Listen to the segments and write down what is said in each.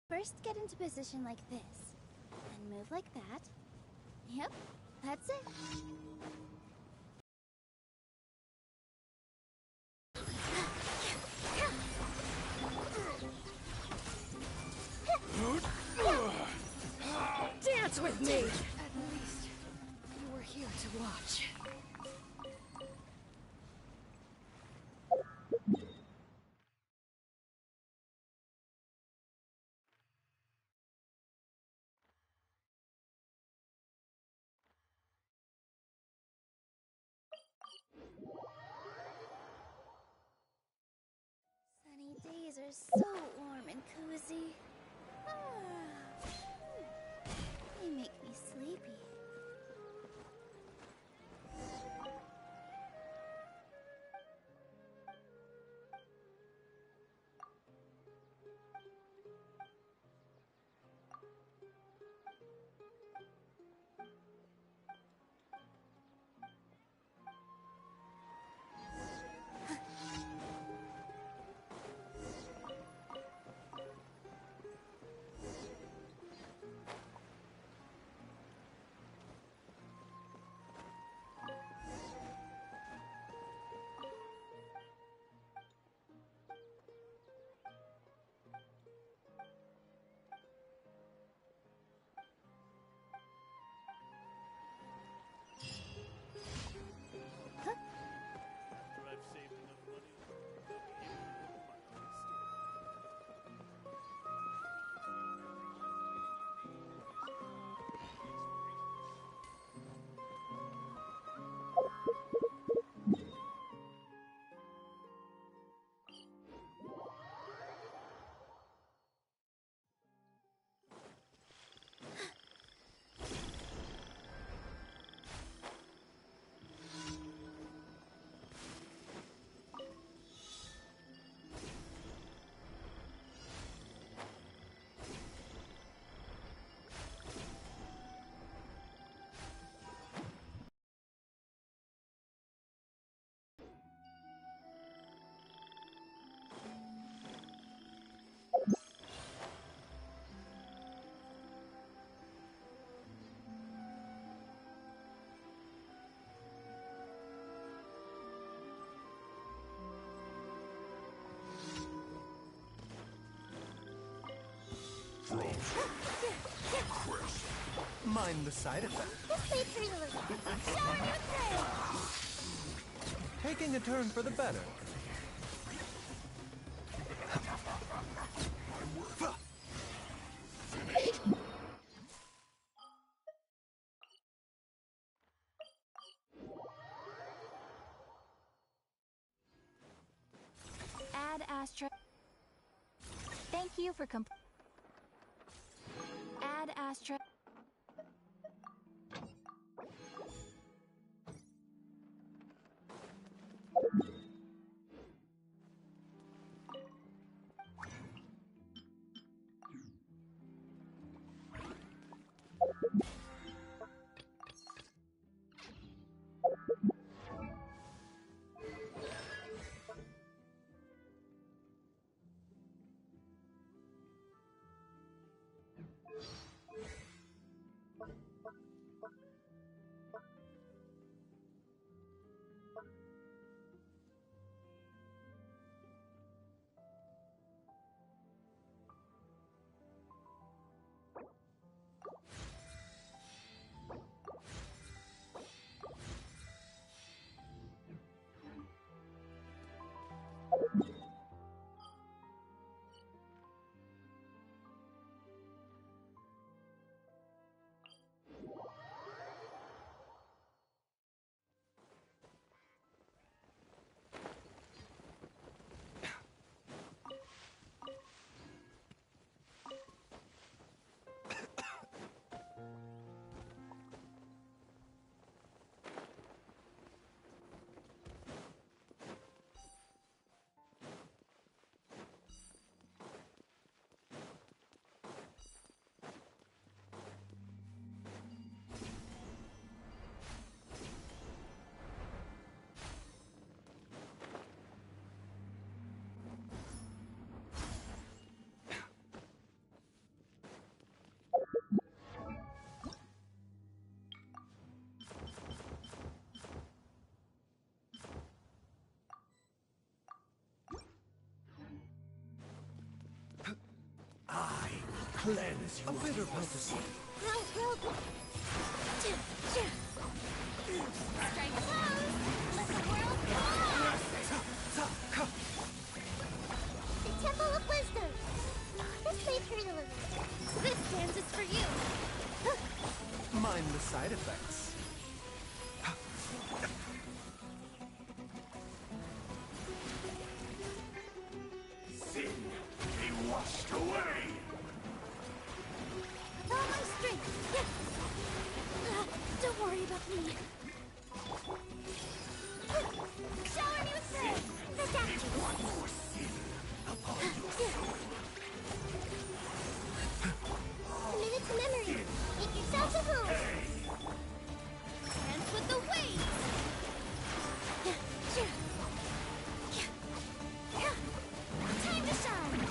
First, get into position like this. And move like that. Yep, that's it. Dance with me! At least, you were here to watch. Sunny days are so warm and cozy. They make me sleepy. Mind the side effect. This may treat a little. Show her your thing! Taking a turn for the better. Add Astra. Thank you for Add Astra. Cleanse you. A bitter pill to see. Grow, grow, grow. Strike close. Let the world go. The Temple of Wisdom. This may hurt a little. This dance is for you. Mind the side effects. Sin be washed away! With all my strength. Don't worry about me. Shower me with praise. The doctor. One more sin upon your soul. Commit it to memory. Make yourself at home. Dance with the waves. Time to shine.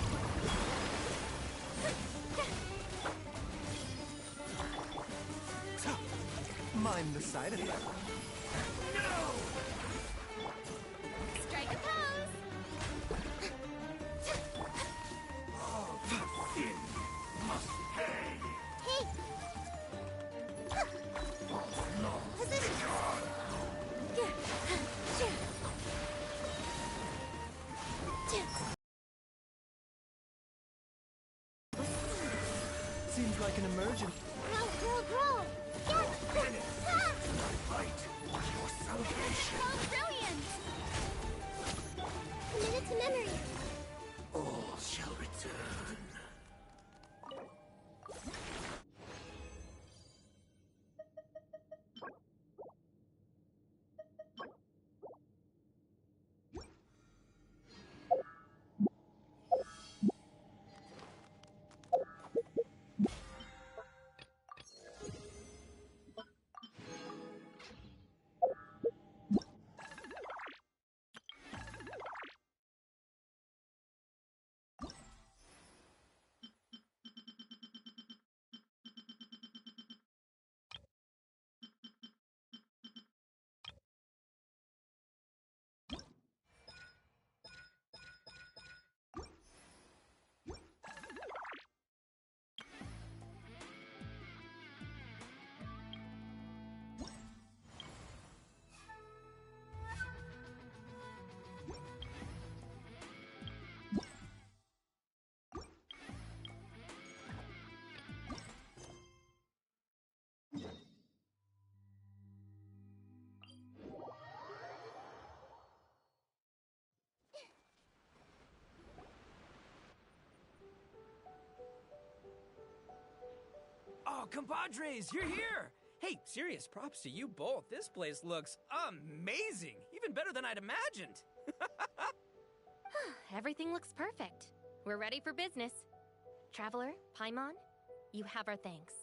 Mind the side effect. Strike a pose. Sin must pay. Hey. Position. Seems like an emergency. Grow, grow, grow. Yes. Fight your salvation. Oh, brilliant. Commit it to memory. All shall return. Oh, compadres, you're here! Hey, serious props to you both. This place looks amazing. Even better than I'd imagined. Everything looks perfect. We're ready for business. Traveler, Paimon, you have our thanks.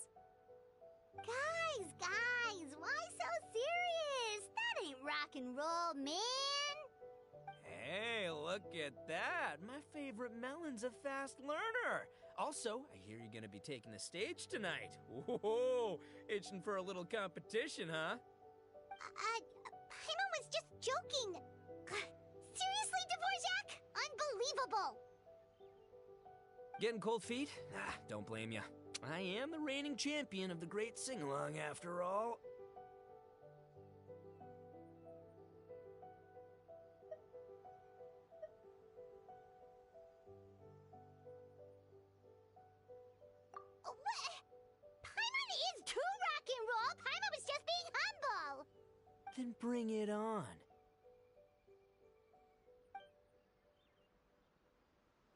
Guys, why so serious? That ain't rock and roll, man. Hey, look at that. My favorite melon's a fast learner. Also, I hear you're gonna be taking the stage tonight. Whoa, itching for a little competition, huh? Paimon was just joking. Seriously, Dvorak? Unbelievable. Getting cold feet? Ah, don't blame you. I am the reigning champion of the great sing-along, after all. Paimon is too rock and roll. Paimon was just being humble. Then bring it on.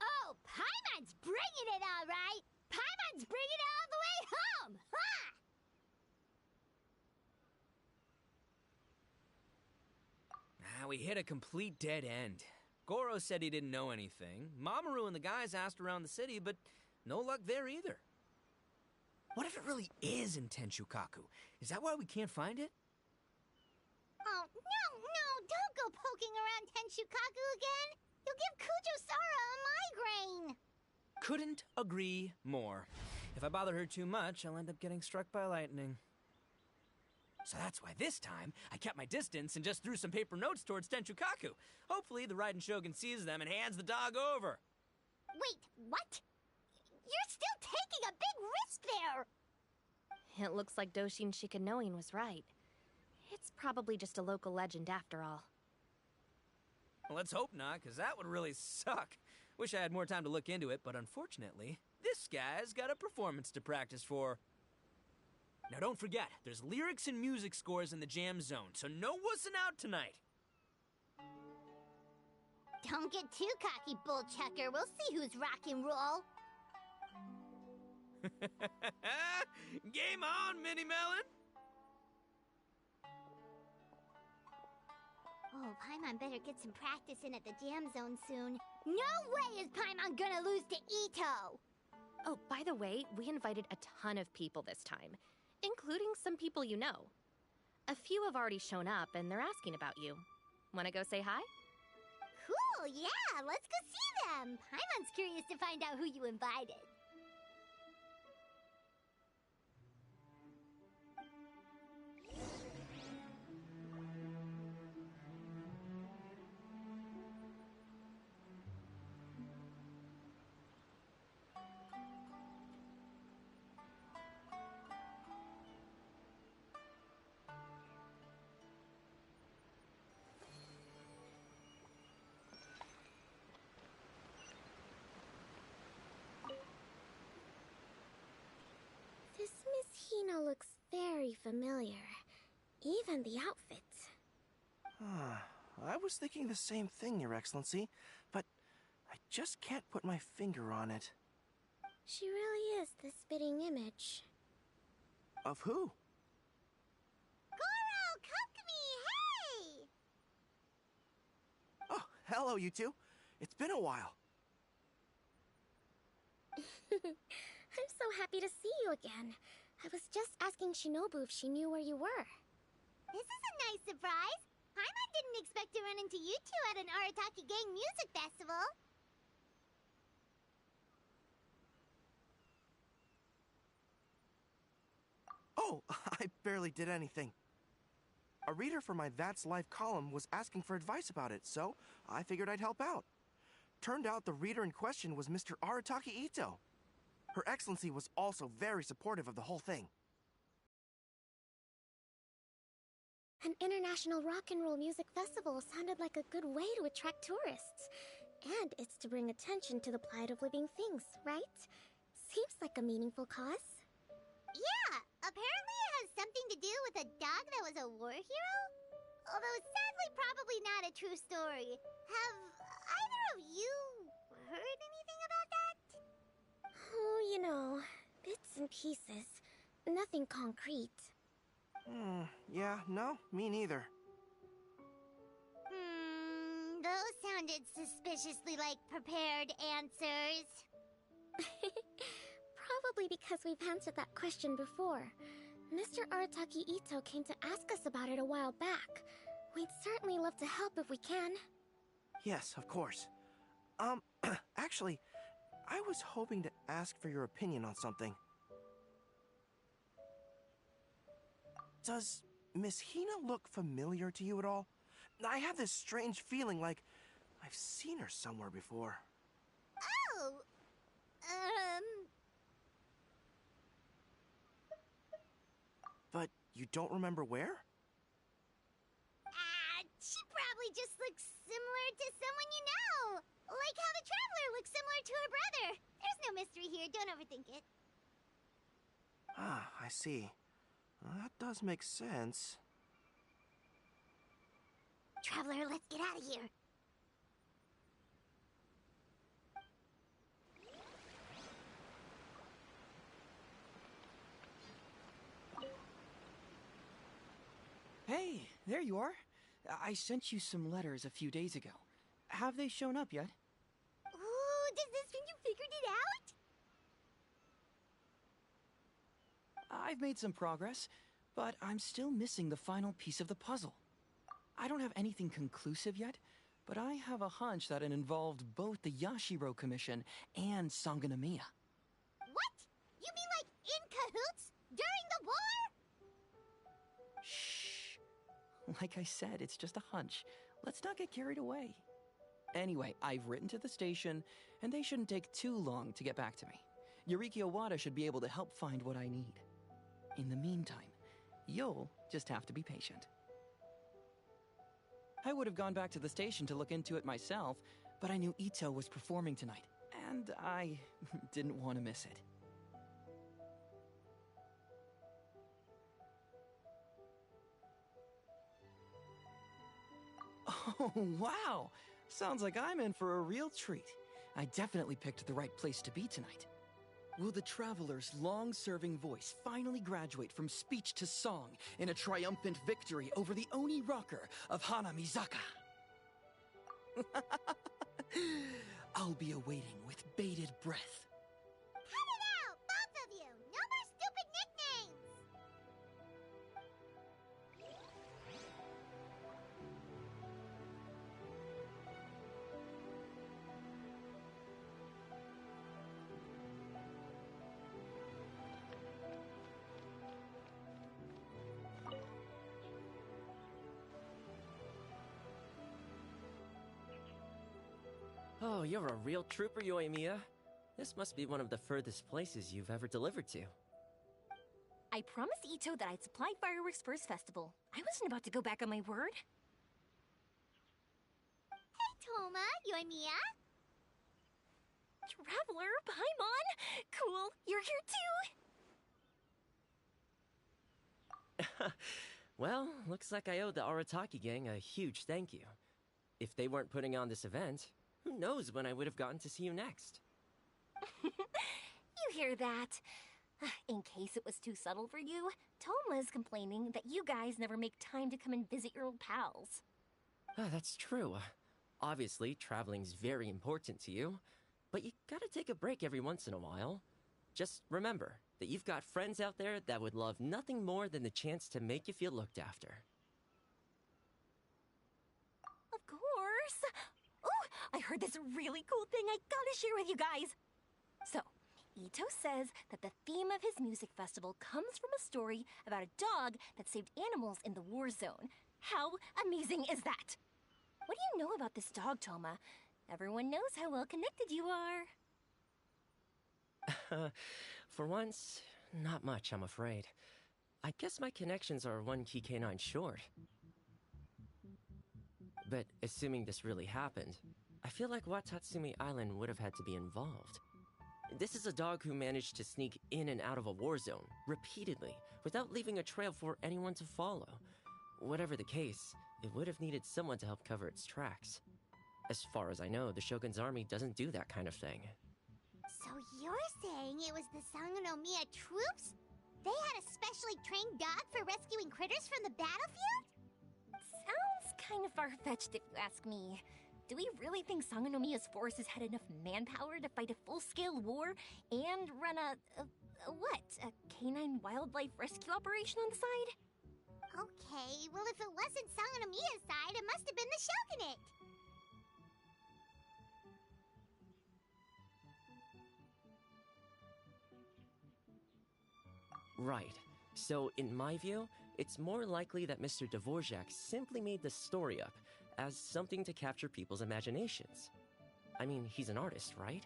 Oh, Paimon's bringing it all right. Paimon's bringing it all the way home. Ha! We hit a complete dead end. Goro said he didn't know anything. Mamoru and the guys asked around the city, but no luck there either. What if it really is in Tenshukaku? Is that why we can't find it? Oh, no, don't go poking around Tenshukaku again. You'll give Kujo-Sara a migraine. Couldn't agree more. If I bother her too much, I'll end up getting struck by lightning. So that's why this time, I kept my distance and just threw some paper notes towards Tenshukaku. Hopefully the Raiden Shogun sees them and hands the dog over. Wait, what? You're still taking a big risk there! It looks like Doshin Shikanoin was right. It's probably just a local legend after all. Well, let's hope not, because that would really suck. Wish I had more time to look into it, but unfortunately, this guy's got a performance to practice for. Now don't forget, there's lyrics and music scores in the jam zone, so no wussing out tonight. Don't get too cocky, bullchucker. We'll see who's rock and roll. Game on, Mini Melon! Oh, Paimon better get some practice in at the jam zone soon. No way is Paimon gonna lose to Ito! Oh, by the way, we invited a ton of people this time, including some people you know. A few have already shown up, and they're asking about you. Wanna go say hi? Cool, yeah, let's go see them. Paimon's curious to find out who you invited. This Miss Hina looks very familiar. Even the outfit. I was thinking the same thing, Your Excellency, but I just can't put my finger on it. She really is the spitting image. Of who? Goro, Kokumi, hey! Oh, hello, you two. It's been a while. I'm so happy to see you again. I was just asking Shinobu if she knew where you were. This is a nice surprise. Paimon didn't expect to run into you two at an Arataki Gang music festival. Oh, I barely did anything. A reader for my That's Life column was asking for advice about it, so I figured I'd help out. Turned out the reader in question was Mr. Arataki Ito. Her Excellency was also very supportive of the whole thing. An international rock and roll music festival sounded like a good way to attract tourists. And it's to bring attention to the plight of living things, right? Seems like a meaningful cause. Yeah, apparently it has something to do with a dog that was a war hero? Although sadly probably not a true story. Have either of you heard anything about that? Oh, you know, bits and pieces. Nothing concrete. Yeah, no, me neither. Those sounded suspiciously like prepared answers. Probably because we've answered that question before. Mr. Arataki Ito came to ask us about it a while back. We'd certainly love to help if we can. Yes, of course. Actually, I was hoping to ask for your opinion on something. Does Miss Hina look familiar to you at all? I have this strange feeling like I've seen her somewhere before. Oh, But you don't remember where? she probably just looks similar to someone you know. Like how the Traveler looks similar to her brother. There's no mystery here, don't overthink it. Ah, I see. That does make sense. Traveler, let's get out of here. Hey, there you are. I sent you some letters a few days ago. Have they shown up yet? Ooh, does this mean you figured it out? I've made some progress, but I'm still missing the final piece of the puzzle. I don't have anything conclusive yet, but I have a hunch that it involved both the Yashiro Commission and Sangonomiya. What? You mean like in cahoots? During the war? Shh. Like I said, it's just a hunch. Let's not get carried away. Anyway, I've written to the station, and they shouldn't take too long to get back to me. Yuriki Owada should be able to help find what I need. In the meantime, you'll just have to be patient. I would have gone back to the station to look into it myself, but I knew Ito was performing tonight, and I didn't want to miss it. Oh, wow! Sounds like I'm in for a real treat. I definitely picked the right place to be tonight. Will the Traveler's long-serving voice finally graduate from speech to song in a triumphant victory over the Oni rocker of Hanamizaka? I'll be awaiting with bated breath. Cut it out, both of you! No more stupid nicknames! Oh, you're a real trooper, Yoimiya. This must be one of the furthest places you've ever delivered to. I promised Ito that I'd supply fireworks for his festival. I wasn't about to go back on my word. Hey, Toma, Yoimiya. Traveler, Paimon! Cool, you're here too! Well, looks like I owe the Arataki gang a huge thank you. If they weren't putting on this event, who knows when I would have gotten to see you next. You hear that? In case it was too subtle for you, Toma's complaining that you guys never make time to come and visit your old pals. That's true. Obviously, traveling's very important to you, but you gotta take a break every once in a while. Just remember that you've got friends out there that would love nothing more than the chance to make you feel looked after. Of course! Oh, I heard this really cool thing I gotta share with you guys! So, Ito says that the theme of his music festival comes from a story about a dog that saved animals in the war zone. How amazing is that? What do you know about this dog, Toma? Everyone knows how well connected you are. For once, not much, I'm afraid. I guess my connections are one key canine short. But assuming this really happened, I feel like Watatsumi Island would have had to be involved. This is a dog who managed to sneak in and out of a war zone, repeatedly, without leaving a trail for anyone to follow. Whatever the case, it would have needed someone to help cover its tracks. As far as I know, the Shogun's army doesn't do that kind of thing. So you're saying it was the Sangonomiya troops? They had a specially trained dog for rescuing critters from the battlefield? Sounds kind of far-fetched if you ask me. Do we really think Sangonomiya's forces had enough manpower to fight a full-scale war and run a canine wildlife rescue operation on the side? Okay, well if it wasn't Sangonomiya's side, it must have been the Shogunate. Right. So, in my view, it's more likely that Mr. Dvorak simply made the story up as something to capture people's imaginations. I mean, he's an artist, right?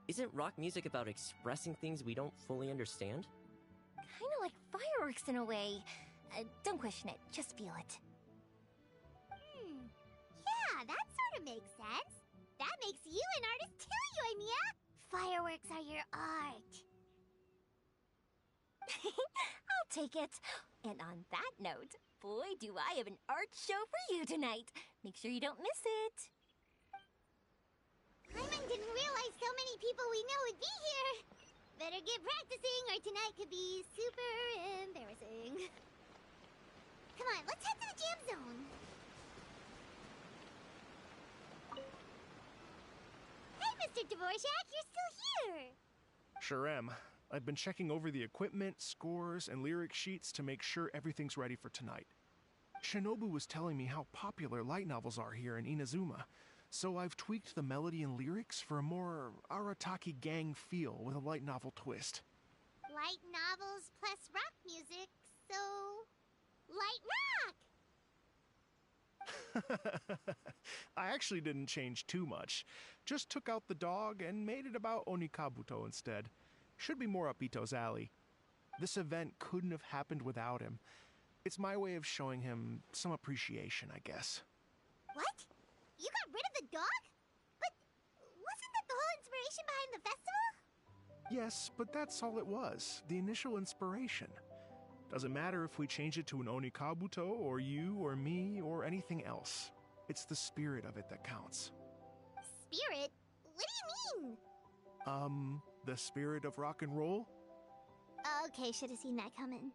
Isn't rock music about expressing things we don't fully understand? Kinda like fireworks in a way. Don't question it, just feel it. Yeah, that sort of makes sense. That makes you an artist too, Yoimiya. Fireworks are your art. I'll take it. And on that note, boy, do I have an art show for you tonight. Make sure you don't miss it. Paimon didn't realize so many people we know would be here. Better get practicing or tonight could be super embarrassing. Come on, let's head to the jam zone. Hey, Mr. Dvorak, you're still here. Sure am. I've been checking over the equipment, scores, and lyric sheets to make sure everything's ready for tonight. Shinobu was telling me how popular light novels are here in Inazuma, so I've tweaked the melody and lyrics for a more Arataki gang feel with a light novel twist. Light novels plus rock music, so... light rock! I actually didn't change too much. Just took out the dog and made it about Onikabuto instead. Should be more up Ito's alley. This event couldn't have happened without him. It's my way of showing him some appreciation, I guess. What? You got rid of the dog? But wasn't that the whole inspiration behind the festival? Yes, but that's all it was. The initial inspiration. Doesn't matter if we change it to an Onikabuto, or you, or me, or anything else. It's the spirit of it that counts. Spirit? What do you mean? The spirit of rock and roll? Okay, should have seen that coming.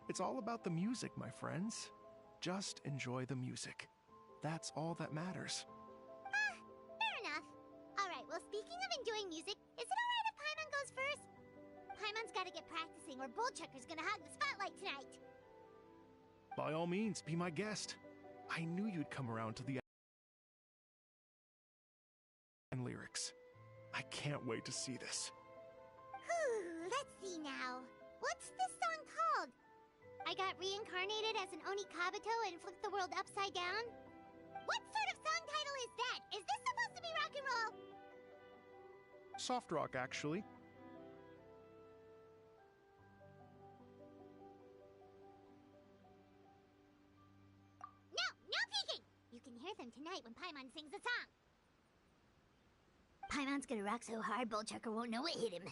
It's all about the music, my friends. Just enjoy the music. That's all that matters. Fair enough. Alright, well, speaking of enjoying music, is it alright if Paimon goes first? Paimon's gotta get practicing, or Bullchucker's gonna hog the spotlight tonight. By all means, be my guest. I knew you'd come around to the and lyrics. I can't wait to see this. Whew, let's see now. What's this song called? I got reincarnated as an Onikabuto and flipped the world upside down? What sort of song title is that? Is this supposed to be rock and roll? Soft rock, actually. No peeking! You can hear them tonight when Paimon sings the song. Paimon's gonna rock so hard, Bullchucker won't know what hit him.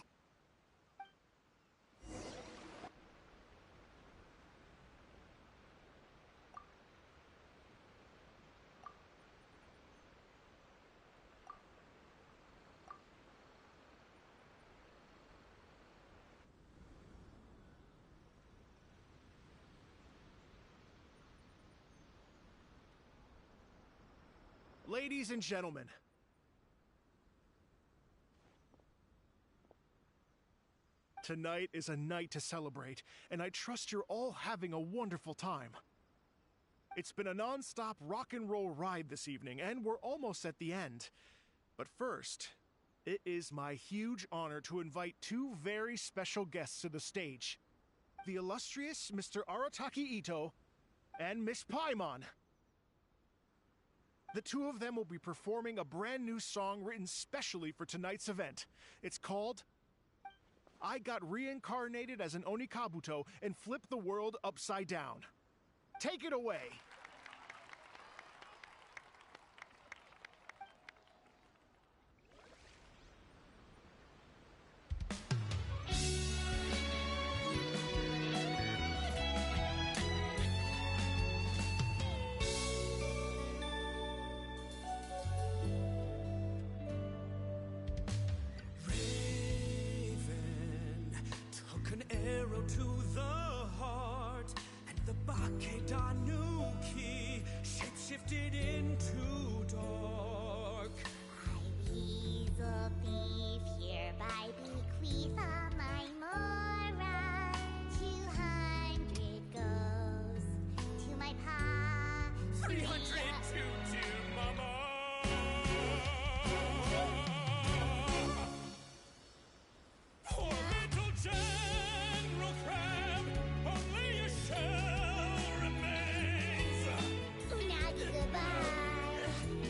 Ladies and gentlemen, tonight is a night to celebrate, and I trust you're all having a wonderful time. It's been a non-stop rock and roll ride this evening, and we're almost at the end. But first, it is my huge honor to invite two very special guests to the stage. The illustrious Mr. Arataki Ito and Miss Paimon. The two of them will be performing a brand new song written specially for tonight's event. It's called I Got Reincarnated as an Onikabuto and Flipped the World Upside Down. Take it away. To the heart, and the Bakedanuki shape-shifted into dark. I, weasel thief, hereby bequeath all my mora. 200 goes to my pa. 300 to dear mama. Poor little General Crab, only a shell remains. Unagi goodbye.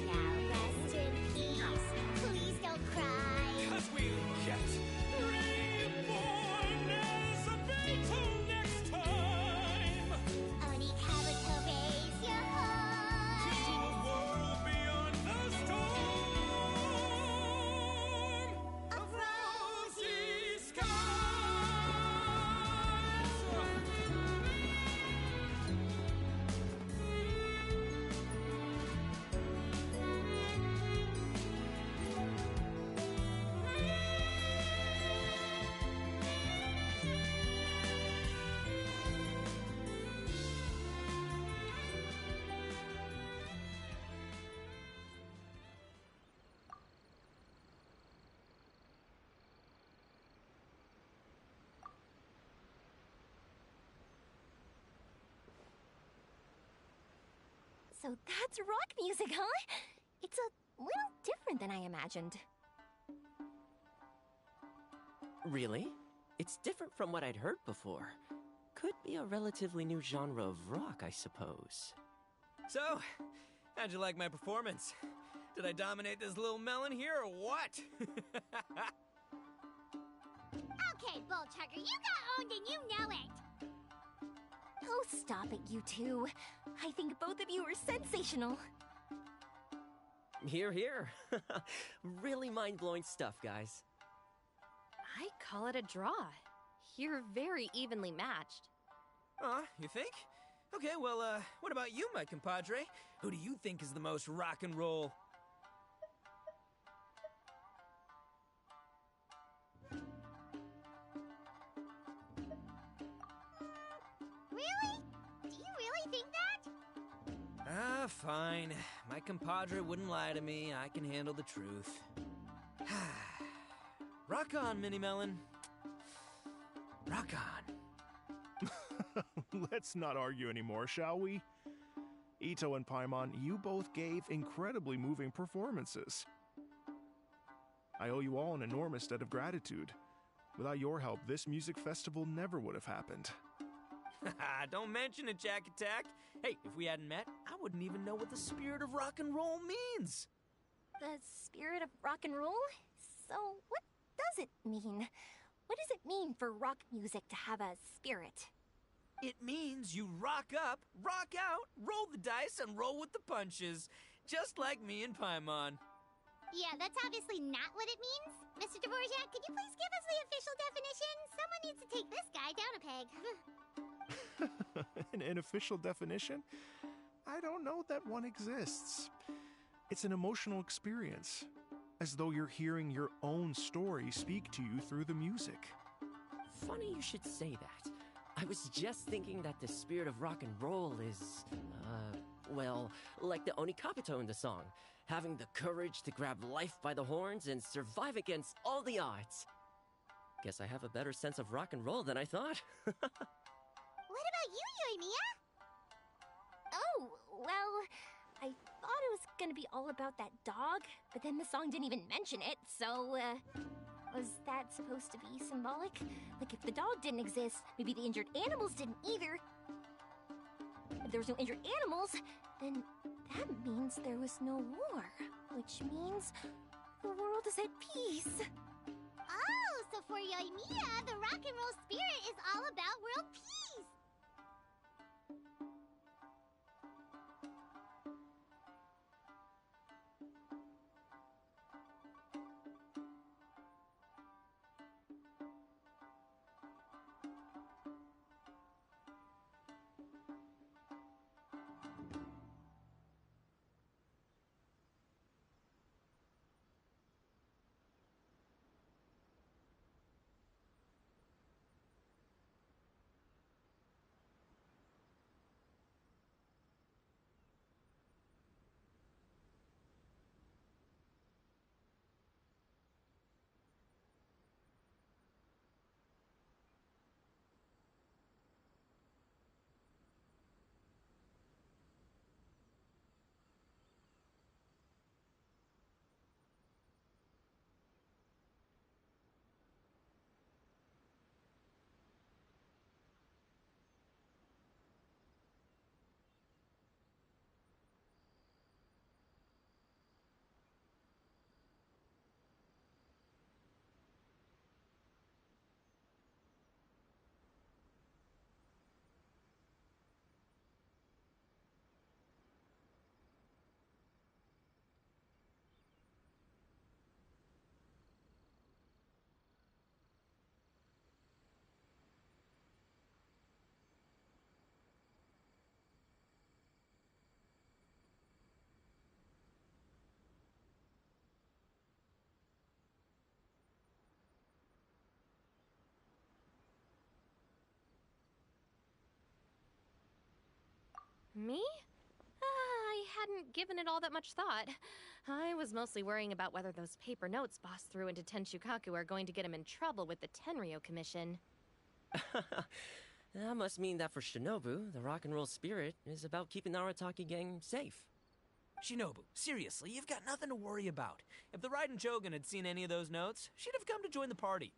Now rest in peace. Please don't cry. 'Cause we'll get reborn as a beetle next time. Onikabuto, raise your heart. To a world beyond the storm of rosy skies. So that's rock music, huh? It's a little different than I imagined. Really? It's different from what I'd heard before. Could be a relatively new genre of rock, I suppose. So, how'd you like my performance? Did I dominate this little melon here or what? Okay, Bull Chugger, you got owned and you know it. Oh, stop it, you two. I think both of you are sensational. Here, here. Really mind-blowing stuff, guys. I call it a draw. You're very evenly matched. You think? Okay, well, what about you, my compadre? Who do you think is the most rock and roll? Really? Do you really think that? Fine. My compadre wouldn't lie to me. I can handle the truth. Rock on, Mini Melon. Rock on. Let's not argue anymore, shall we? Ito and Paimon, you both gave incredibly moving performances. I owe you all an enormous debt of gratitude. Without your help, this music festival never would have happened. Don't mention it, Jack Attack. Hey, if we hadn't met, I wouldn't even know what the spirit of rock and roll means. The spirit of rock and roll? So, what does it mean? What does it mean for rock music to have a spirit? It means you rock up, rock out, roll the dice, and roll with the punches. Just like me and Paimon. Yeah, that's obviously not what it means. Mr. Dvorak, could you please give us the official definition? Someone needs to take this guy down a peg. An official definition? I don't know that one exists. It's an emotional experience, as though you're hearing your own story speak to you through the music. Funny you should say that. I was just thinking that the spirit of rock and roll is, well, like the Onikapito in the song, having the courage to grab life by the horns and survive against all the odds. Guess I have a better sense of rock and roll than I thought. What about you, Yoimiya? Oh, well, I thought it was gonna be all about that dog, but then the song didn't even mention it, so, was that supposed to be symbolic? Like, if the dog didn't exist, maybe the injured animals didn't either. If there was no injured animals, then that means there was no war, which means the world is at peace. Oh, so for Yoimiya, the rock and roll spirit is all about world peace. Me? I hadn't given it all that much thought. I was mostly worrying about whether those paper notes Boss threw into Tenshukaku are going to get him in trouble with the Tenryo Commission. That must mean that for Shinobu, the rock and roll spirit is about keeping the Arataki gang safe. Shinobu, seriously, you've got nothing to worry about. If the Raiden Shogun had seen any of those notes, she'd have come to join the party.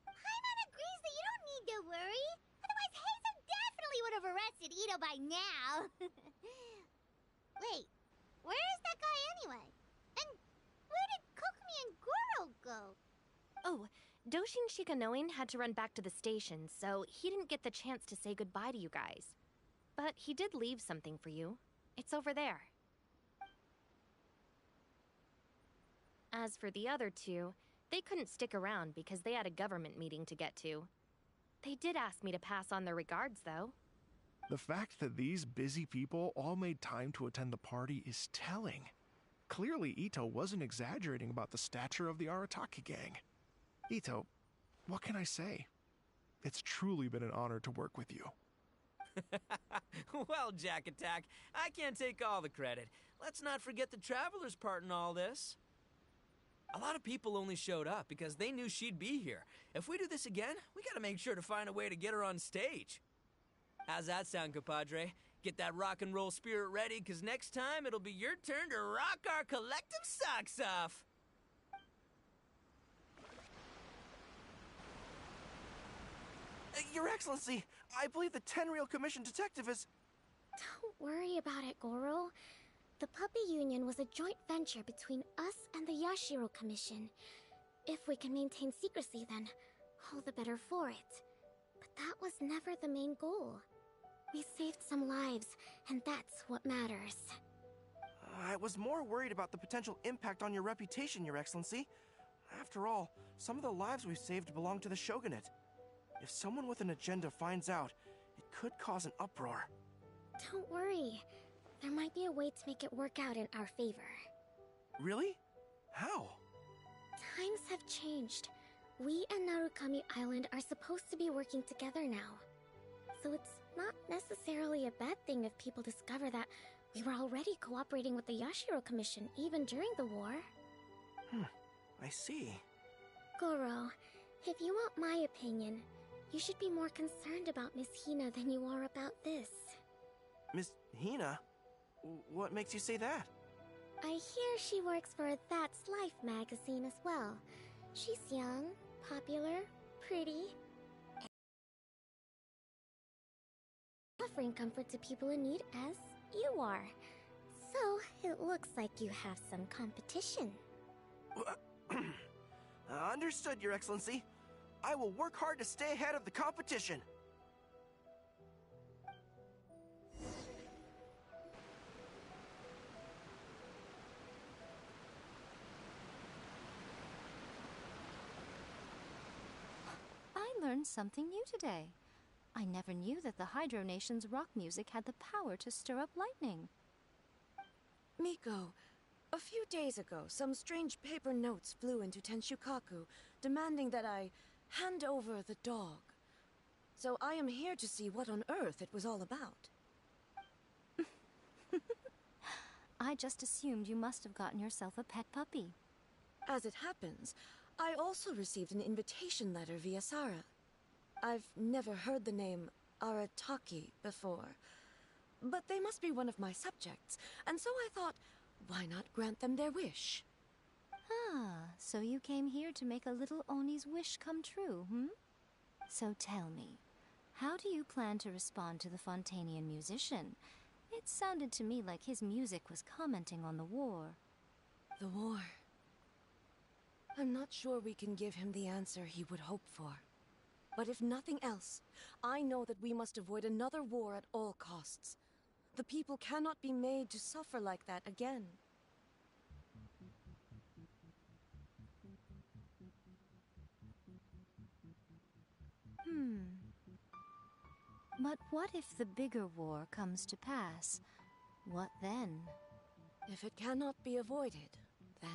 Paimon agrees that you don't need to worry. Otherwise, Heizo definitely would have arrested Ito by now. Wait, where is that guy anyway? And where did Kokomi and Goro go? Oh, Doshin Shikanoin had to run back to the station, so he didn't get the chance to say goodbye to you guys. But he did leave something for you. It's over there. As for the other two, they couldn't stick around because they had a government meeting to get to. They did ask me to pass on their regards, though. The fact that these busy people all made time to attend the party is telling. Clearly, Ito wasn't exaggerating about the stature of the Arataki gang. Ito, what can I say? It's truly been an honor to work with you. Well, Jack Attack, I can't take all the credit. Let's not forget the Traveler's part in all this. A lot of people only showed up because they knew she'd be here. If we do this again, we gotta make sure to find a way to get her on stage. How's that sound, compadre? Get that rock and roll spirit ready, because next time it'll be your turn to rock our collective socks off. Your Excellency, I believe the Tenryou Commission detective is... Don't worry about it, Goro. The Puppy Union was a joint venture between us and the Yashiro Commission. If we can maintain secrecy, then all the better for it. But that was never the main goal. We saved some lives, and that's what matters. I was more worried about the potential impact on your reputation, Your Excellency. After all, some of the lives we've saved belong to the Shogunate. If someone with an agenda finds out, it could cause an uproar. Don't worry. There might be a way to make it work out in our favor. Really? How? Times have changed. We and Narukami Island are supposed to be working together now. So it's not necessarily a bad thing if people discover that we were already cooperating with the Yashiro Commission even during the war. I see. Goro, if you want my opinion, you should be more concerned about Miss Hina than you are about this. Miss Hina? What makes you say that? I hear she works for That's Life magazine as well. She's young, popular, pretty, offering comfort to people in need as you are. So, it looks like you have some competition. Understood, Your Excellency. I will work hard to stay ahead of the competition. I learned something new today. I never knew that the Hydro Nation's rock music had the power to stir up lightning. Miko, a few days ago, some strange paper notes flew into Tenshukaku, demanding that I hand over the dog. So I am here to see what on earth it was all about. I just assumed you must have gotten yourself a pet puppy. As it happens, I also received an invitation letter via Sara. I've never heard the name Arataki before, but they must be one of my subjects, and so I thought, why not grant them their wish? Ah, so you came here to make a little Oni's wish come true, So tell me, how do you plan to respond to the Fontainian musician? It sounded to me like his music was commenting on the war. The war. I'm not sure we can give him the answer he would hope for. But if nothing else, I know that we must avoid another war at all costs. The people cannot be made to suffer like that again. But what if the bigger war comes to pass? What then? If it cannot be avoided, then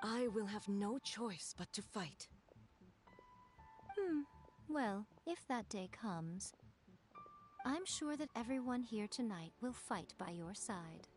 I will have no choice but to fight. Well, if that day comes, I'm sure that everyone here tonight will fight by your side.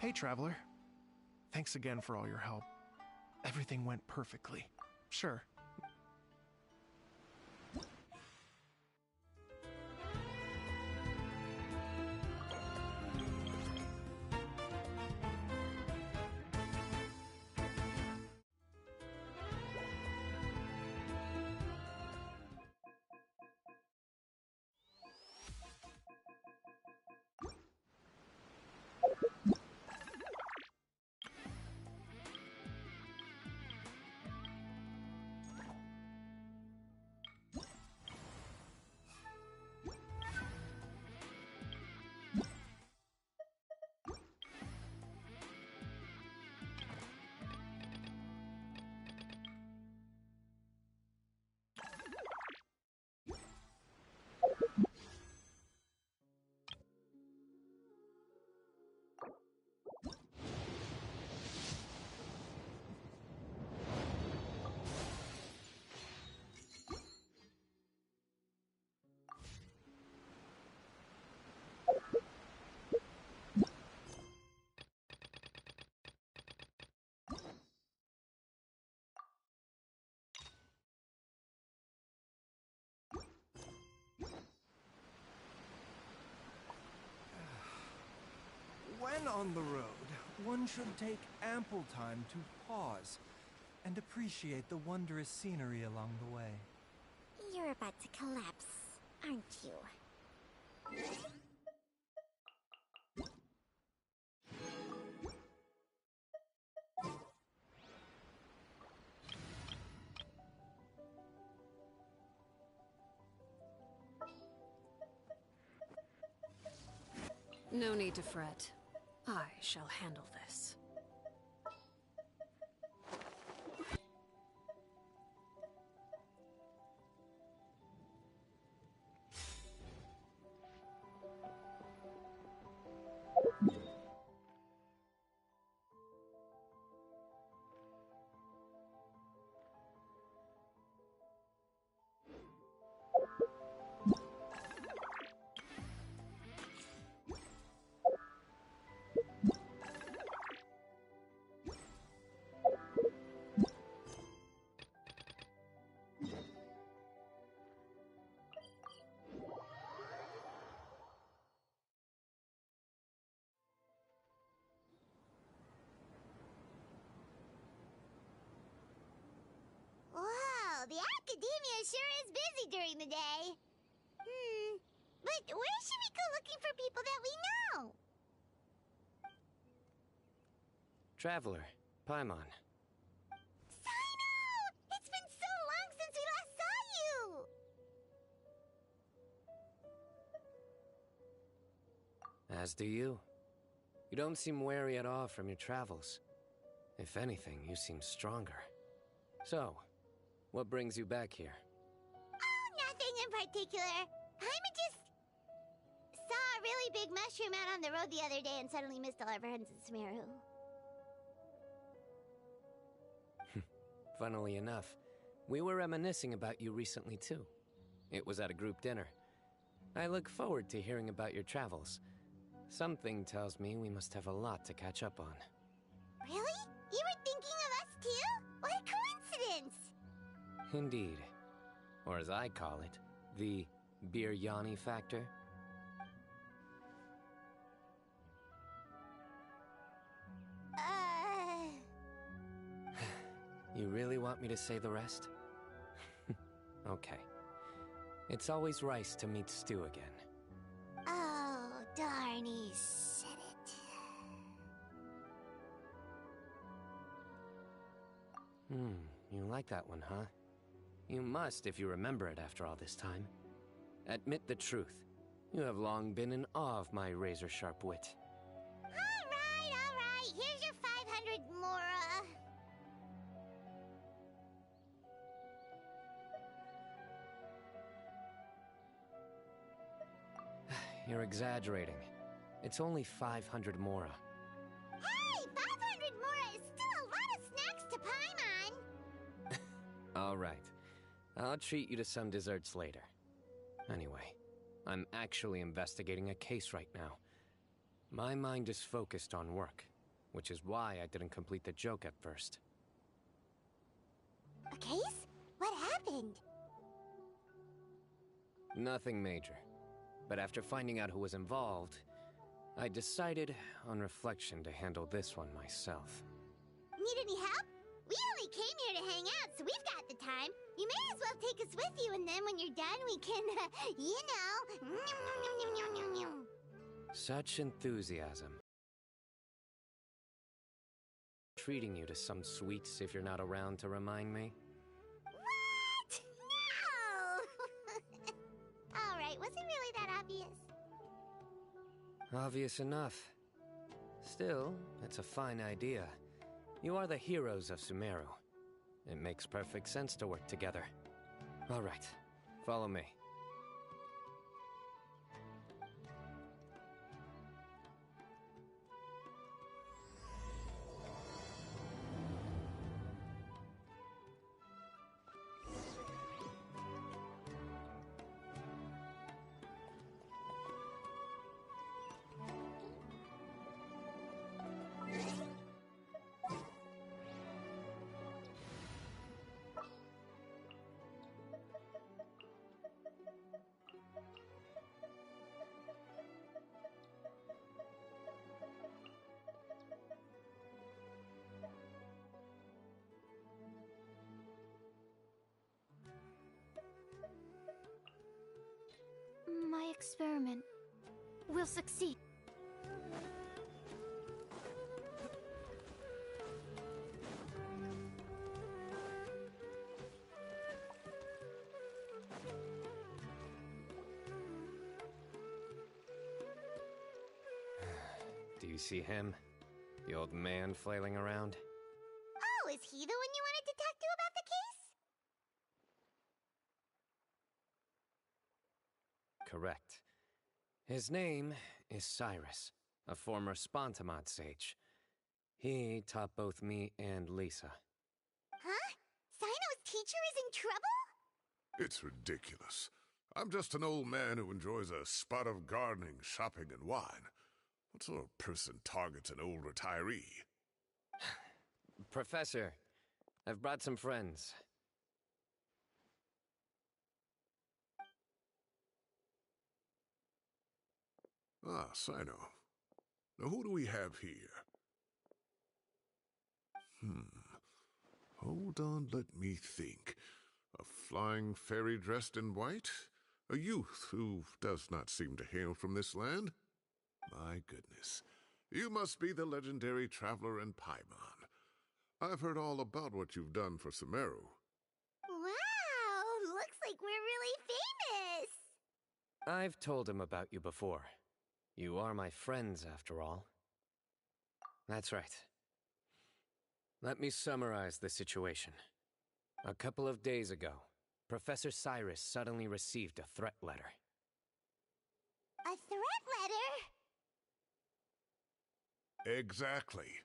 Hey, Traveler. Thanks again for all your help. Everything went perfectly. Sure. When on the road, one should take ample time to pause and appreciate the wondrous scenery along the way. You're about to collapse, aren't you? No need to fret. I shall handle this. Wow, the academia sure is busy during the day. But where should we go looking for people that we know? Traveler, Paimon. Sino! It's been so long since we last saw you! As do you. You don't seem weary at all from your travels. If anything, you seem stronger. So, what brings you back here? Oh, nothing in particular. Paimon just saw a really big mushroom out on the road the other day and suddenly missed all our friends in Sumeru. Funnily enough, we were reminiscing about you recently too. It was at a group dinner. I look forward to hearing about your travels. Something tells me we must have a lot to catch up on. Really? You were thinking of us too? What a coincidence! Indeed. Or as I call it, the Biryani factor. You really want me to say the rest? Okay. It's always rice to meet stew again. Oh, darn, he said it. You like that one, huh? You must if you remember it after all this time. Admit the truth. You have long been in awe of my razor-sharp wit. All right. Here's your 500 Mora. You're exaggerating. It's only 500 Mora. Hey, 500 Mora is still a lot of snacks to Paimon. All right. I'll treat you to some desserts later. Anyway, I'm actually investigating a case right now. My mind is focused on work, which is why I didn't complete the joke at first. A case? What happened? Nothing major. But after finding out who was involved, I decided, on reflection, to handle this one myself. Need any help? We only came here to hang out, so we've got the time. You may as well take us with you, and then when you're done, we can, you know... Such enthusiasm. Treating you to some sweets if you're not around to remind me? What? No! Alright, was it really that obvious? Obvious enough. Still, it's a fine idea. You are the heroes of Sumeru. It makes perfect sense to work together. All right, follow me. My experiment will succeed. Do you see him? The old man flailing around? Oh, is he the one you wanted to talk to about the case? Correct. His name is Cyrus, a former Spontamod sage. He taught both me and Lisa. Huh? Sino's teacher is in trouble? It's ridiculous. I'm just an old man who enjoys a spot of gardening, shopping, and wine. What sort of person targets an old retiree? Professor, I've brought some friends. Ah, Sino. Now who do we have here? Hold on, let me think. A flying fairy dressed in white? A youth who does not seem to hail from this land? My goodness. You must be the legendary traveler in Paimon. I've heard all about what you've done for Sumeru. Wow, looks like we're really famous. I've told him about you before. You are my friends, after all. That's right. Let me summarize the situation. A couple of days ago, Professor Cyrus suddenly received a threat letter. A threat letter? Exactly.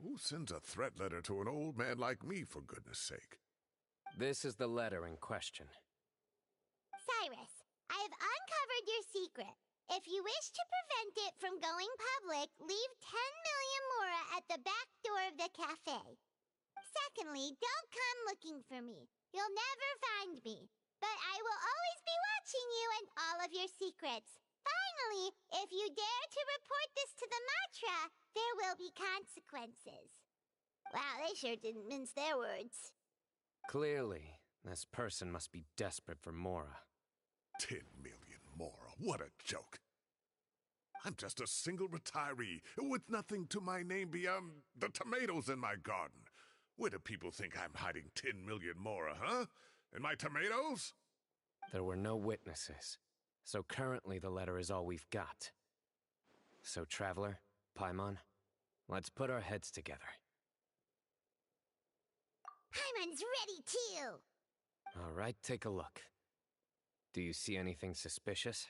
Who sends a threat letter to an old man like me, for goodness sake? This is the letter in question. Cyrus, I have uncovered your secret. If you wish to prevent it from going public, leave 10 million mora at the back door of the cafe. Secondly, don't come looking for me. You'll never find me. But I will always be watching you and all of your secrets. Finally, if you dare to report this to the Matra, there will be consequences. Wow, they sure didn't mince their words. Clearly, this person must be desperate for mora. 10 million mora, what a joke. I'm just a single retiree with nothing to my name beyond the tomatoes in my garden. Where do people think I'm hiding 10 million mora, huh? In my tomatoes? There were no witnesses, so currently the letter is all we've got. So, Traveler, Paimon, let's put our heads together. Paimon's ready too! All right, take a look. Do you see anything suspicious?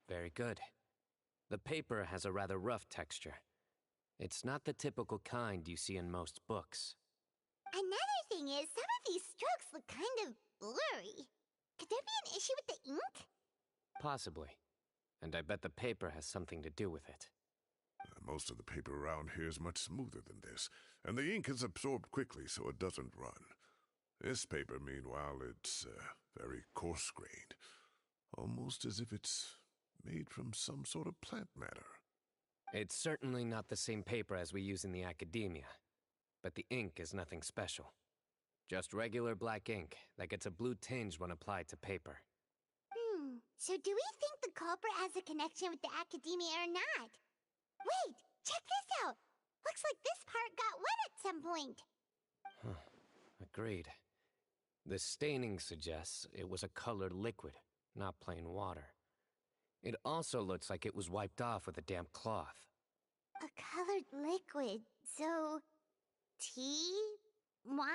Very good. The paper has a rather rough texture. It's not the typical kind you see in most books. Another thing is, some of these strokes look kind of blurry. Could there be an issue with the ink? Possibly. And I bet the paper has something to do with it. Most of the paper around here is much smoother than this, and the ink is absorbed quickly so it doesn't run. This paper, meanwhile, it's very coarse-grained, almost as if it's made from some sort of plant matter. It's certainly not the same paper as we use in the academia, but the ink is nothing special. Just regular black ink that gets a blue tinge when applied to paper. So do we think the culprit has a connection with the academia or not? Wait, check this out! Looks like this part got wet at some point. Agreed. The staining suggests it was a colored liquid, not plain water. It also looks like it was wiped off with a damp cloth. A colored liquid, so... tea? Wine?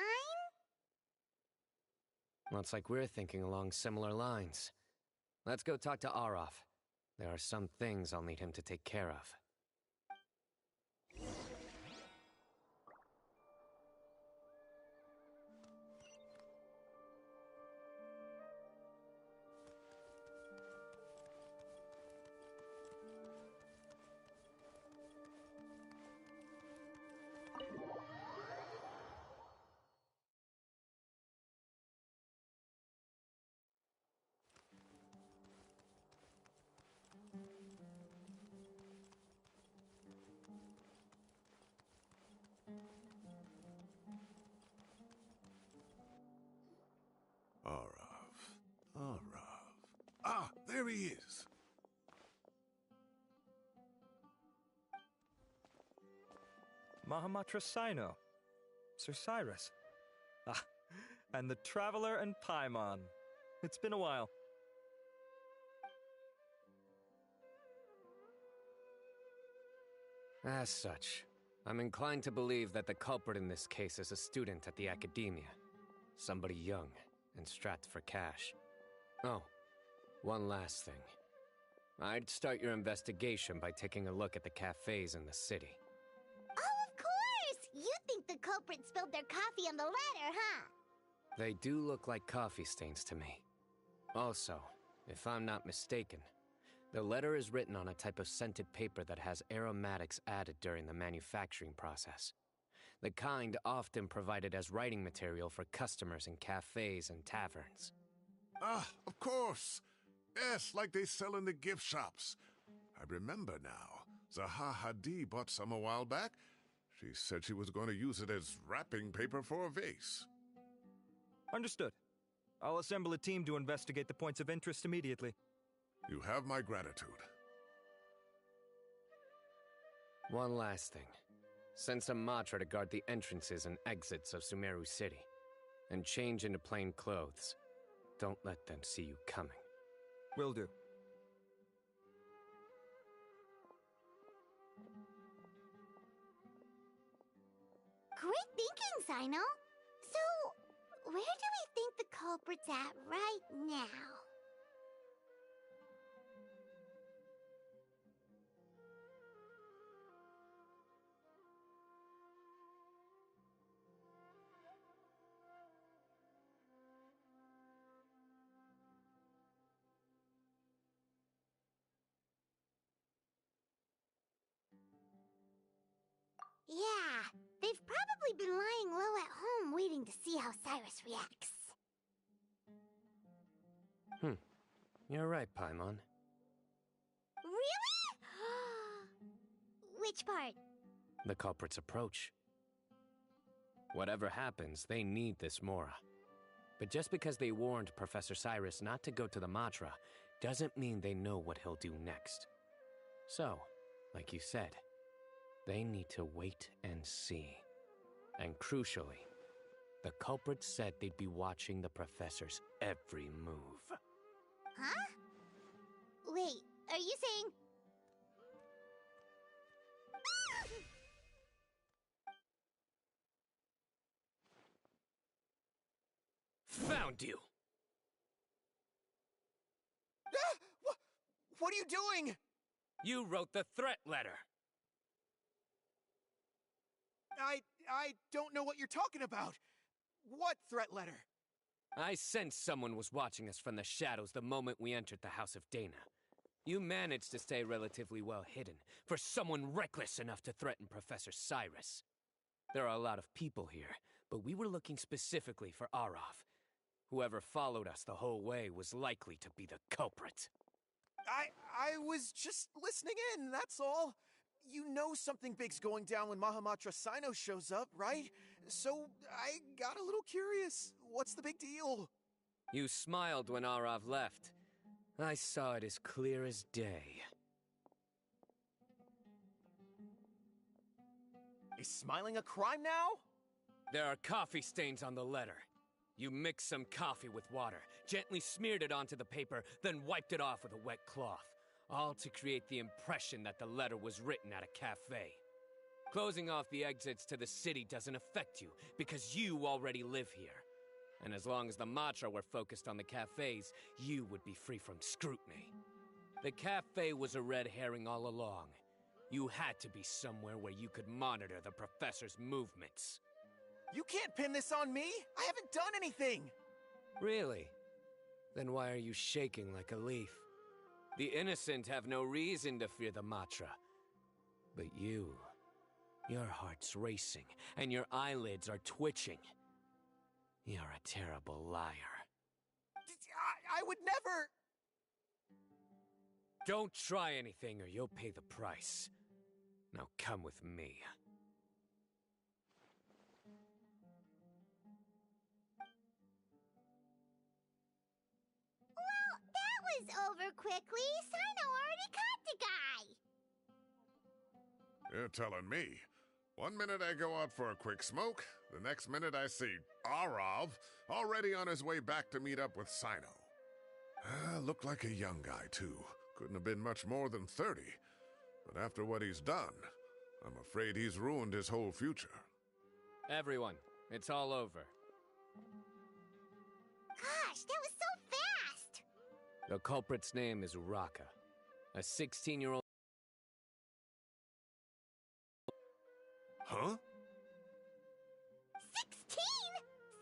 Looks like we're thinking along similar lines. Let's go talk to Arof. There are some things I'll need him to take care of. Arav. Ah, there he is. Mahamatra Sino. Sir Cyrus. Ah, and the Traveler and Paimon. It's been a while. As such, I'm inclined to believe that the culprit in this case is a student at the academia. Somebody young and strapped for cash. Oh, one last thing. I'd start your investigation by taking a look at the cafes in the city. Oh, of course! You think the culprit spilled their coffee on the ladder, huh? They do look like coffee stains to me. Also, if I'm not mistaken, the letter is written on a type of scented paper that has aromatics added during the manufacturing process. The kind often provided as writing material for customers in cafes and taverns. Ah, of course. Yes, like they sell in the gift shops. I remember now. Zaha Hadid bought some a while back. She said she was going to use it as wrapping paper for a vase. Understood. I'll assemble a team to investigate the points of interest immediately. You have my gratitude. One last thing. Send some Matra to guard the entrances and exits of Sumeru City. And change into plain clothes. Don't let them see you coming. Will do. Great thinking, Sino. So, where do we think the culprit's at right now? Yeah, they've probably been lying low at home waiting to see how Cyrus reacts. You're right, Paimon. Really? Which part? The culprit's approach. Whatever happens, they need this Mora. But just because they warned Professor Cyrus not to go to the Matra, doesn't mean they know what he'll do next. So, like you said, they need to wait and see. And crucially, the culprit said they'd be watching the professor's every move. Huh? Wait, are you saying... Found you! What are you doing? You wrote the threat letter. I don't know what you're talking about. What threat letter? I sensed someone was watching us from the shadows the moment we entered the House of Dana. You managed to stay relatively well hidden for someone reckless enough to threaten Professor Cyrus. There are a lot of people here, but we were looking specifically for Arav. Whoever followed us the whole way was likely to be the culprit. I was just listening in, that's all. You know something big's going down when Mahamatra Sino shows up, right? So I got a little curious. What's the big deal? You smiled when Arav left. I saw it as clear as day. Is smiling a crime now? There are coffee stains on the letter. You mixed some coffee with water, gently smeared it onto the paper, then wiped it off with a wet cloth, all to create the impression that the letter was written at a cafe. Closing off the exits to the city doesn't affect you, because you already live here. And as long as the Matra were focused on the cafes, you would be free from scrutiny. The cafe was a red herring all along. You had to be somewhere where you could monitor the professor's movements. You can't pin this on me! I haven't done anything! Really? Then why are you shaking like a leaf? The innocent have no reason to fear the Matra. But you... your heart's racing, and your eyelids are twitching. You're a terrible liar. I would never... Don't try anything or you'll pay the price. Now come with me. Well, that was over quickly. Sino already caught the guy. You're telling me. 1 minute I go out for a quick smoke, the next minute I see Arav already on his way back to meet up with Sino. Looked like a young guy, too. Couldn't have been much more than 30. But after what he's done, I'm afraid he's ruined his whole future. Everyone, it's all over. Gosh, that was so fast! The culprit's name is Raka, a 16-year-old... Huh? 16?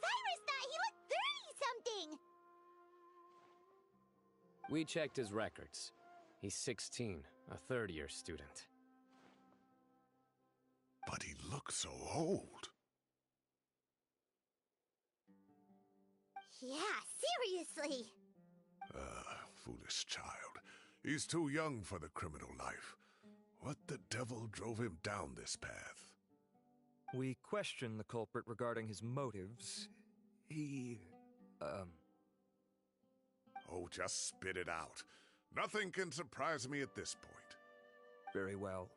Cyrus thought he looked 30-something! We checked his records. He's 16, a third-year student. But he looks so old. Yeah, seriously. Foolish child. He's too young for the criminal life. What the devil drove him down this path? We questioned the culprit regarding his motives. He, Oh, just spit it out. Nothing can surprise me at this point. Very well.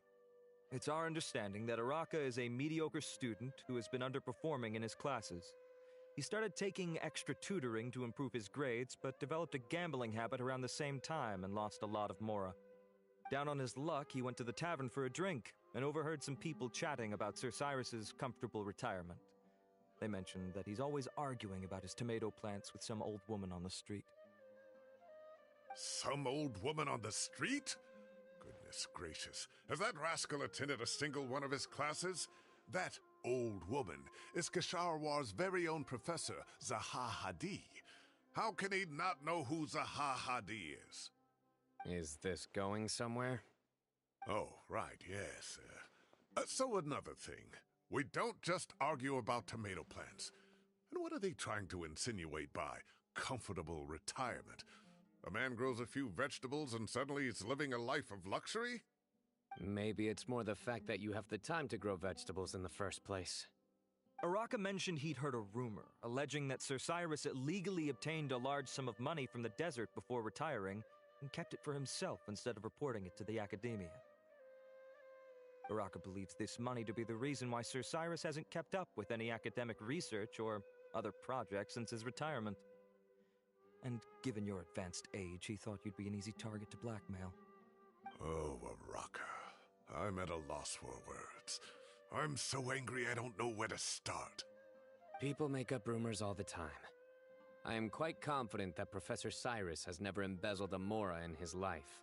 It's our understanding that Araka is a mediocre student who has been underperforming in his classes. He started taking extra tutoring to improve his grades, but developed a gambling habit around the same time and lost a lot of mora. Down on his luck, he went to the tavern for a drink and overheard some people chatting about Sir Cyrus's comfortable retirement. They mentioned that he's always arguing about his tomato plants with some old woman on the street. Some old woman on the street? Goodness gracious. Has that rascal attended a single one of his classes? That old woman is Kasharwar's very own professor, Zaha Hadi. How can he not know who Zaha Hadi is? Is this going somewhere? Oh, right, yes. So another thing. We don't just argue about tomato plants. And what are they trying to insinuate by comfortable retirement? A man grows a few vegetables and suddenly he's living a life of luxury? Maybe it's more the fact that you have the time to grow vegetables in the first place. Araka mentioned he'd heard a rumor, alleging that Sir Cyrus illegally obtained a large sum of money from the desert before retiring and kept it for himself instead of reporting it to the academia. Araka believes this money to be the reason why Sir Cyrus hasn't kept up with any academic research or other projects since his retirement. And given your advanced age, he thought you'd be an easy target to blackmail. Oh, Araka. I'm at a loss for words. I'm so angry I don't know where to start. People make up rumors all the time. I am quite confident that Professor Cyrus has never embezzled a mora in his life.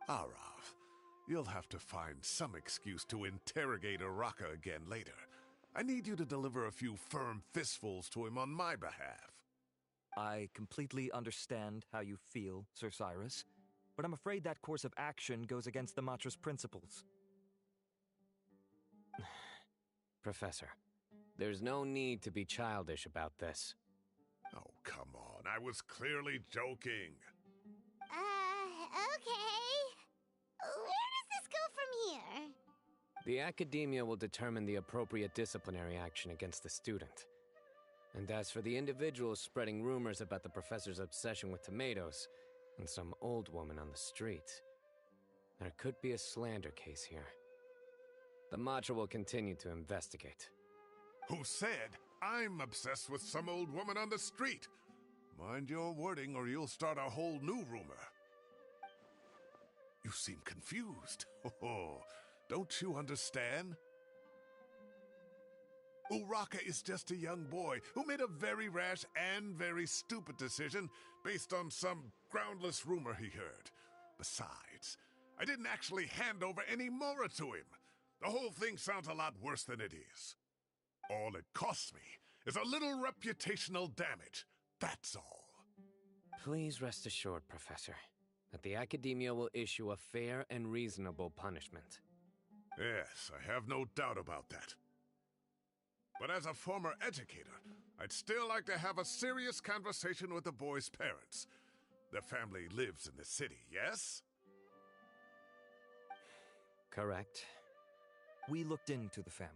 Arav, you'll have to find some excuse to interrogate Araka again later. I need you to deliver a few firm fistfuls to him on my behalf. I completely understand how you feel, Sir Cyrus, but I'm afraid that course of action goes against the Matra's principles. Professor, there's no need to be childish about this. Oh, come on. I was clearly joking. Okay. Where does this go from here? The Academia will determine the appropriate disciplinary action against the student. And as for the individuals spreading rumors about the professor's obsession with tomatoes and some old woman on the street, there could be a slander case here. The Matra will continue to investigate. Who said I'm obsessed with some old woman on the street? Mind your wording or you'll start a whole new rumor. You seem confused. Oh, don't you understand? Uraka is just a young boy who made a very rash and very stupid decision based on some groundless rumor he heard. Besides, I didn't actually hand over any Mora to him. The whole thing sounds a lot worse than it is. All it costs me is a little reputational damage. That's all. Please rest assured, Professor, that the Academia will issue a fair and reasonable punishment. Yes, I have no doubt about that. But as a former educator, I'd still like to have a serious conversation with the boy's parents. Their family lives in the city, yes? Correct. We looked into the family.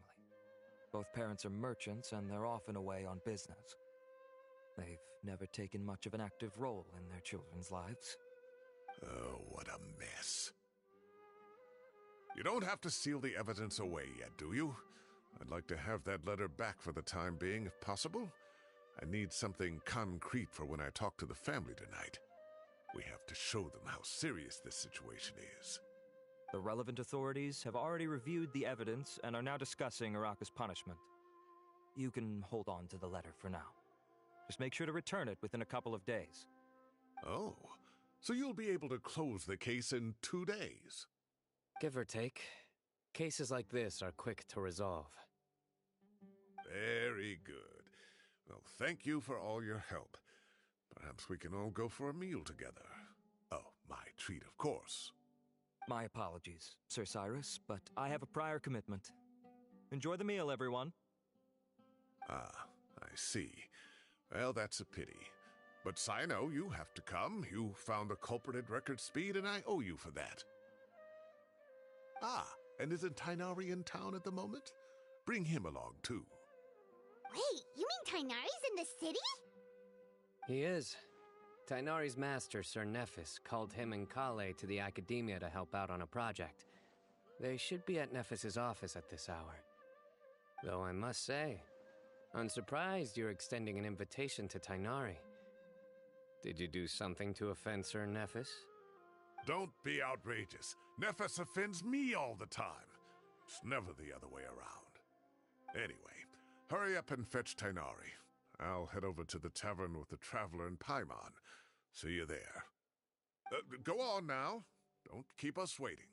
Both parents are merchants, and they're often away on business. They've never taken much of an active role in their children's lives. Oh, what a mess. You don't have to seal the evidence away yet, do you? I'd like to have that letter back for the time being, if possible. I need something concrete for when I talk to the family tonight. We have to show them how serious this situation is. The relevant authorities have already reviewed the evidence and are now discussing Araka's punishment. You can hold on to the letter for now. Just make sure to return it within a couple of days. Oh, so you'll be able to close the case in 2 days? Give or take. Cases like this are quick to resolve. Very good. Well, thank you for all your help. Perhaps we can all go for a meal together. Oh, my treat, of course. My apologies, Sir Cyrus, but I have a prior commitment. Enjoy the meal, everyone. Ah, I see. Well, that's a pity. But Sino, you have to come. You found the culprit at record speed, and I owe you for that. Ah, and isn't Tainari in town at the moment? Bring him along, too. Wait, you mean Tainari's in the city? He is. Tainari's master, Sir Nephis, called him and Kale to the Academia to help out on a project. They should be at Nephis's office at this hour. Though I must say, I'm surprised you're extending an invitation to Tainari. Did you do something to offend Sir Nephis? Don't be outrageous. Nephis offends me all the time. It's never the other way around. Anyway, hurry up and fetch Tainari. I'll head over to the tavern with the Traveler and Paimon. See you there. Go on now. Don't keep us waiting.